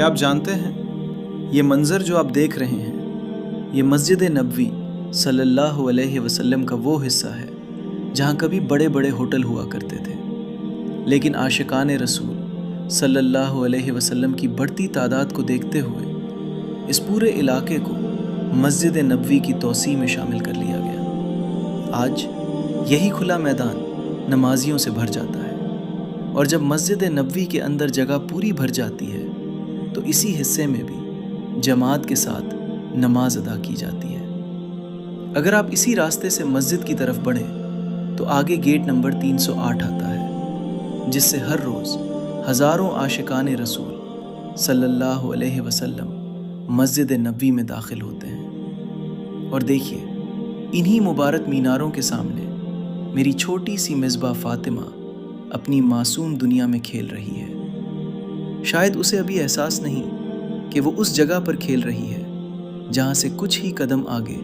क्या आप जानते हैं ये मंज़र जो आप देख रहे हैं ये मस्जिद नबवी सल्लल्लाहु अलैहि वसल्लम का वो हिस्सा है जहाँ कभी बड़े बड़े होटल हुआ करते थे, लेकिन आशिकान रसूल सल्लल्लाहु अलैहि वसल्लम की बढ़ती तादाद को देखते हुए इस पूरे इलाके को मस्जिद नबवी की तौसी में शामिल कर लिया गया। आज यही खुला मैदान नमाजियों से भर जाता है और जब मस्जिद नबवी के अंदर जगह पूरी भर जाती है तो इसी हिस्से में भी जमात के साथ नमाज अदा की जाती है। अगर आप इसी रास्ते से मस्जिद की तरफ बढ़ें तो आगे गेट नंबर 308 आता है, जिससे हर रोज़ हज़ारों आशिकान रसूल सल्लल्लाहु अलैहि वसल्लम मस्जिद नबवी में दाखिल होते हैं। और देखिए, इन्हीं मुबारक मीनारों के सामने मेरी छोटी सी मिसबा फ़ातिमा अपनी मासूम दुनिया में खेल रही है। शायद उसे अभी एहसास नहीं कि वो उस जगह पर खेल रही है जहाँ से कुछ ही कदम आगे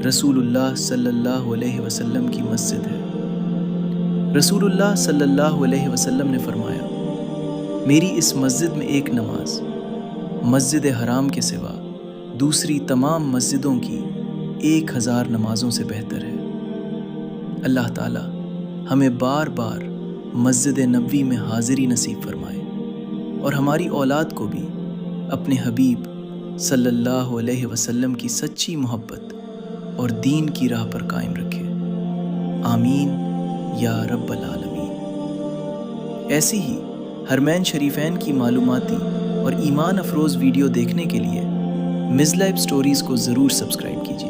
रसूलुल्लाह सल्लल्लाहु अलैहि वसल्लम की मस्जिद है। रसूलुल्लाह सल्लल्लाहु अलैहि वसल्लम ने फरमाया, मेरी इस मस्जिद में एक नमाज मस्जिद हराम के सिवा दूसरी तमाम मस्जिदों की 1000 नमाज़ों से बेहतर है। अल्लाह ताला हमें बार बार मस्जिद नबवी में हाज़िरी नसीब फरमाए और हमारी औलाद को भी अपने हबीब सल्लल्लाहु अलैहि वसल्लम की सच्ची मोहब्बत और दीन की राह पर कायम रखे। आमीन या रब्बल आलमीन। ऐसी ही हरमैन शरीफैन की मालूमाती और ईमान अफरोज़ वीडियो देखने के लिए मिज़लाइब स्टोरीज़ को ज़रूर सब्सक्राइब कीजिए।